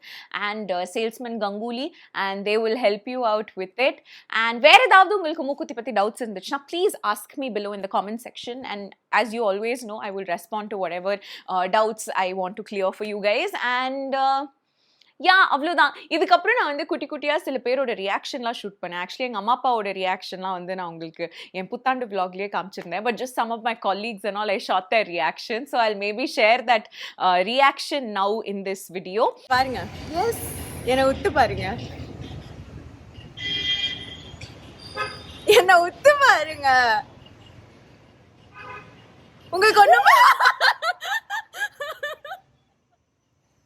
and salesman Ganguli, and they will help you out with it. And வேற ஏதாவது உங்களுக்கு மூக்குத்தி பத்தி doubts இருந்துச்சுன்னா please ask me below in the comment section, and as you always know, I will respond to whatever doubts I want to clear for you guys. And அவ்வளோதான். இதுக்கப்புறம் நான் வந்து குட்டியாக சில பேரோட ரியாக்ஷன்லாம் ஷூட் பண்ணேன். ஆக்சுவலி எங்கள் அம்மா அப்பாவோட ரியாக்ஷன்லாம் வந்து நான் உங்களுக்கு என் புத்தாண்டு விலாக்லேயே காமிச்சிருந்தேன். But just some of my colleagues and all, I shot their reaction. So I'll maybe share that reaction now in this video. பாருங்க, எஸ், என்னை விட்டு பாருங்க, என்னை விட்டு பாருங்க. உங்களுக்கு ஒன்றும்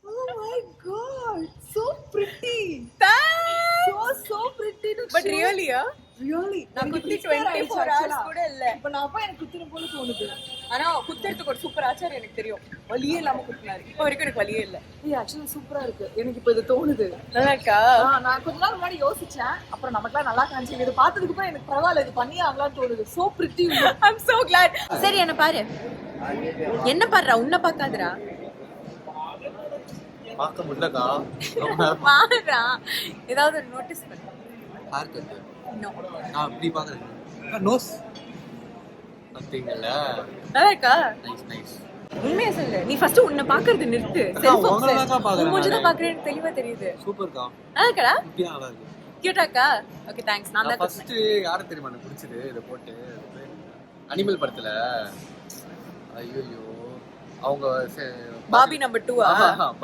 Oh my god, so pretty. Thanks. So pretty to But shoot. really, Really, நான் குத்தி 24 hours கூட இல்ல. இப்ப நான் அப்பா எனக்கு குத்துற போல தோணுது. ஆனா குத்துறதுக்கு ஒரு சூப்பர் ஆச்சார் எனக்கு தெரியும். வலியே இல்லாம குத்துனாரு. இப்போ வரைக்கும் எனக்கு வலியே இல்ல. ஆக்சுவலி சூப்பரா இருக்கு. எனக்கு இப்போ இது தோணுது. நல்லா இருக்கா? நான் கொஞ்ச நாள் முன்னாடி யோசிச்சேன், அப்புறம் நமக்குலாம் நல்லா காஞ்சி இது பார்த்ததுக்கு அப்புறம் எனக்கு பரவாயில்ல, இது பண்ணியே ஆகலாம்னு தோணுது. So pretty. I'm so glad. சரி, என்ன பாரு. என்ன பாருடா, உன்னை பார்க்காதடா. பார்க்க முடியலக்கா. பாருடா, ஏதாவது நோட்டீஸ் பண்ணு. பார்க்கறது. நோ. நான் அப்படி பார்க்கறேன். நோஸ். பாத்தீங்களா? நல்லா இருக்கா? நைஸ். உண்மையா சொல்லு. நீ ஃபர்ஸ்ட் உன்னை பார்க்கறது நிறுத்து. செல்ஃப் ஆப்செஸ். மூஞ்சி தான் பார்க்கறேன்னு தெளிவா தெரியுது. சூப்பர்க்கா. நல்லா இருக்கடா? நல்லா இருக்கு. கியூட்டாக்கா? Okay, thanks. நான் தான் ஃபர்ஸ்ட் யார தெரியுமா எனக்கு பிடிச்சது இத போட்டு அனிமல் படத்துல. ஐயோ அவங்க பாபி நம்பர் 2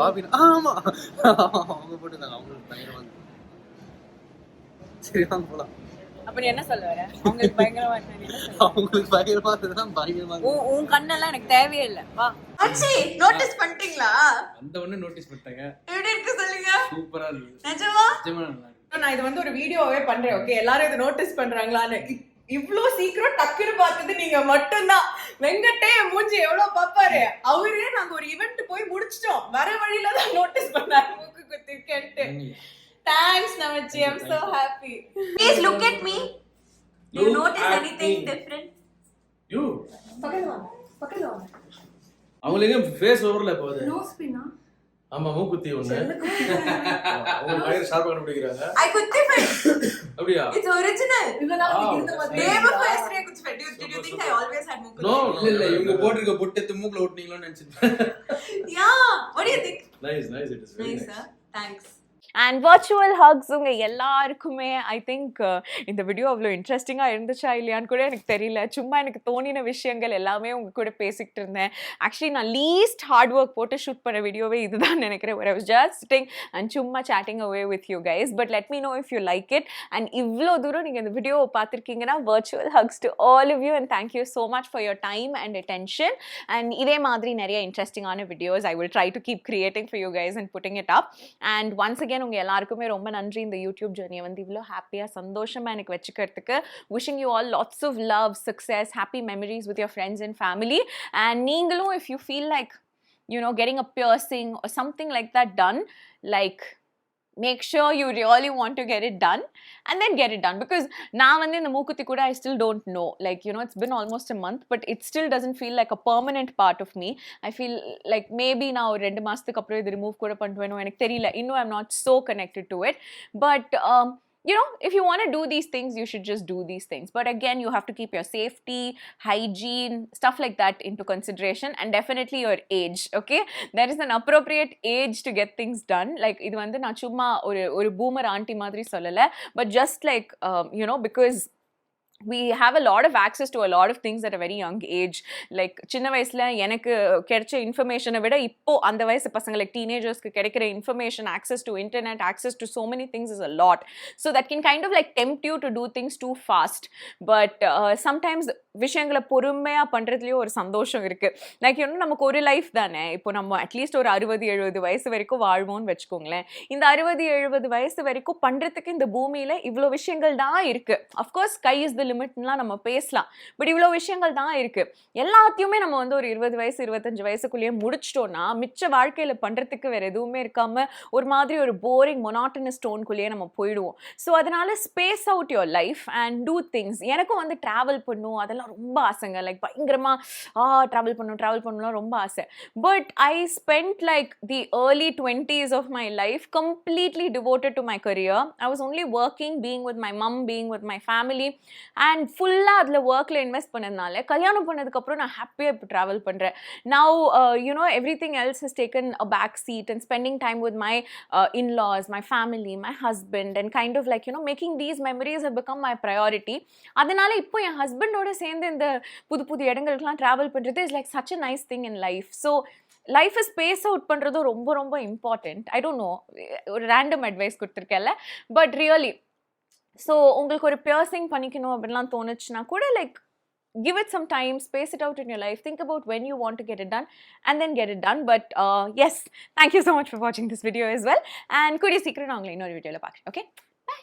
பாபி. ஆமா, அவங்க போட்டுதாங்க. அவங்களுக்கு பயங்கரமா இருக்கு. சரி, வாங்க போலாம். அப்ப நீ என்ன சொல்ல வர? உங்களுக்கு பயங்கரமா இருக்கு. அவங்களுக்கு பயங்கரமா இருக்குதான். பயங்கரமா இருக்கு. உன் கண்ணெல்லாம் எனக்கு தேவையே இல்ல. வா அச்சி, நோட்டீஸ் பண்ணிட்டீங்களா? அந்த ஒண்ணு நோட்டீஸ் பண்ணிட்டாங்க. எப்படி இருக்கு சொல்லுங்க. சூப்பரா இருக்கு. நிஜமா? நிஜமா நல்லா இருக்கு. நான் இது வந்து ஒரு வீடியோவே பண்றேன். ஓகே, எல்லாரும் இத நோட்டீஸ் பண்றாங்களான்னு. இவ்ளோ சீக்கிரம் டக்குன்னு பார்த்தது நீங்க மட்டும்தான். வெங்கட்டே மூஞ்சி எவ்வளவு பாப்பாரு. அவரே நாங்க ஒரு ஈவென்ட் போய் முடிச்சிட்டோம், வர வழியில தான் நோட்டீஸ் பண்ணாரு மூக்கு குத்திருக்கேன்ட்டு. Thanks, Namachi. I'm so happy. Please look at me. Do you notice anything different? You. பக்கத்துல வா. அவங்களுக்கு ஃபேஸ் ஓவர்ல போகுது. நோஸ் பின்னா. ஆமா, மூக்குத்தி ஒண்ணு. அவங்க பயங்கர ஷார்ப்பா கண்டுபிடிக்கிறாங்க. I குத்தி ஃபேஸ். அப்படியா? It's original. இதெல்லாம் எனக்கு இருந்த மாதிரி. Day before yesterday குத்தி face. Did you think I always had மூக்குத்தி? No, இல்ல இவங்க போட்டுருக்க பொட்டத்து மூக்குல ஒட்டுனீங்களோன்னு நினைச்சிட்டேன். Yeah. What do you think? Nice, it is very nice. Thanks. And virtual hugs உங்க எல்லாருக்குமே ஐ திங்க் இந்த வீடியோ அவ்வளோ இன்ட்ரெஸ்டிங்காக இருந்துச்சா இல்லையான்னு கூட எனக்கு தெரியல. சும்மா எனக்கு தோணின விஷயங்கள் எல்லாமே உங்க கூட பேசிக்கிட்டு இருந்தேன். ஆக்சுவலி நான் லீஸ்ட் ஹார்ட் ஒர்க் போட்டு ஷூட் பண்ண வீடியோவே இதுதான் நினைக்கிறேன். I was just sitting and சும்மா chatting away with you guys. But let me know if you like it. And இவ்வளோ தூரம் நீங்கள் இந்த வீடியோவை பார்த்துருக்கீங்கன்னா virtual hugs to all of you, and thank you so much for your time and attention. And இதே மாதிரி நிறைய இன்ட்ரெஸ்டிங்கான videos I will try to keep creating for you guys and putting it up. And once again உங்க எல்லாருக்குமே ரொம்ப நன்றி இந்த YouTube ஜர்னியை வந்து இவ்வளோ ஹாப்பியாக சந்தோஷமாக எனக்கு வச்சுக்கிறதுக்கு. Wishing you all lots of love, success, happy memories with your friends and family. And நீங்களும் if you feel like getting a piercing or something like that done, like make sure you really want to get it done and then get it done, because now and then the mookuthi kuda I still don't know, like you know, it's been almost a month but it still doesn't feel like a permanent part of me. I feel like maybe now rendu masathukku appo idu remove kuda pannuveno enak theriyala, inno I'm not so connected to it, but you know, if you want to do these things, you should just do these things. But again, you have to keep your safety, hygiene, stuff like that into consideration, and definitely your age, okay? There is an appropriate age to get things done. Like, idu vandu na chumma oru boomer auntie madri sollala, but just like, you know, because we have a lot of access to a lot of things at a very young age. Like சின்ன வயசுல எனக்கு கிடைச்ச இன்ஃபர்மேஷனை விட இப்போ அந்த வயசு பசங்க லைக் டீனேஜர்ஸ்க்கு கிடைக்கிற information, access to internet, access to so many things is a lot, so that can kind of like tempt you to do things too fast. But sometimes விஷயங்களை பொறுமையா பண்றதுலயும் ஒரு சந்தோஷம் இருக்கு. லைக் இன்னும் நமக்கு ஒரு லைஃப் தானே, இப்போ நம்ம அட்லீஸ்ட் ஒரு 60-70 வயசு வரைக்கும் வாழ்வோம்னு வச்சுக்கோங்களேன். இந்த 60-70 வயசு வரைக்கும் பண்றதுக்கு இந்த பூமியில இவ்வளோ விஷயங்கள் தான் இருக்கு. அஃப்கோர்ஸ் ஸ்கை இஸ் தி லிமிட்லாம் நம்ம பேசலாம், பட் இவ்வளோ விஷயங்கள் தான் இருக்கு. எல்லாத்தையுமே நம்ம வந்து ஒரு 20 வயசு 25 வயசுக்குள்ளேயே முடிச்சிட்டோம்னா மிச்ச வாழ்க்கையில பண்றதுக்கு வேற எதுவுமே இருக்காம ஒரு மாதிரி ஒரு போரிங் மொனாட்டனஸ் டோன்குள்ளேயே நம்ம போயிடுவோம். ஸோ அதனால space out your life and do things. எனக்கும் வந்து ட்ராவல் பண்ணும் அதெல்லாம் ரொம்ப ஆசைங்க, லைக் பயங்கரமா ட்ராவல் பண்ணணும்லாம் ரொம்ப ஆசை. But I spend like the early 20s of my life completely devoted to my career. I was only working, being with my mom, being with my family, and ஃபுல்லா அதில் ஒர்க்கில் இன்வெஸ்ட் பண்ணதுனால கல்யாணம் பண்ணதுக்கப்புறம் நான் ஹாப்பியாக இப்போ ட்ராவல் பண்ணுறேன். Now you know everything else has taken a back seat and spending time with my in-laws, my family, my husband, and kind of like, you know, making these memories have become my priority. அதனால இப்போ என் ஹஸ்பண்டோட சேர்ந்து இந்த புது புது இடங்களுக்குலாம் travel பண்ணுறது is like such a nice thing in life. So லைஃபை ஸ்பேஸ் அவுட் பண்ணுறதும் ரொம்ப ரொம்ப இம்பார்ட்டண்ட். ஐ டோன்ட் நோ, ஒரு ரேண்டம் அட்வைஸ் கொடுத்துருக்கேன்ல, பட் ரியலி. ஸோ உங்களுக்கு ஒரு பியர்சிங் பண்ணிக்கணும் அப்படின்லாம் தோணுச்சுன்னா கூட like give it some time, space it out in your life, think about when you want to get it done and then get it done. But yes, thank you so much for watching this video as well, and கூடிய சீக்கிரம் நான் உங்களை இன்னொரு வீடியோவில் பார்க்குறேன். Okay, bye.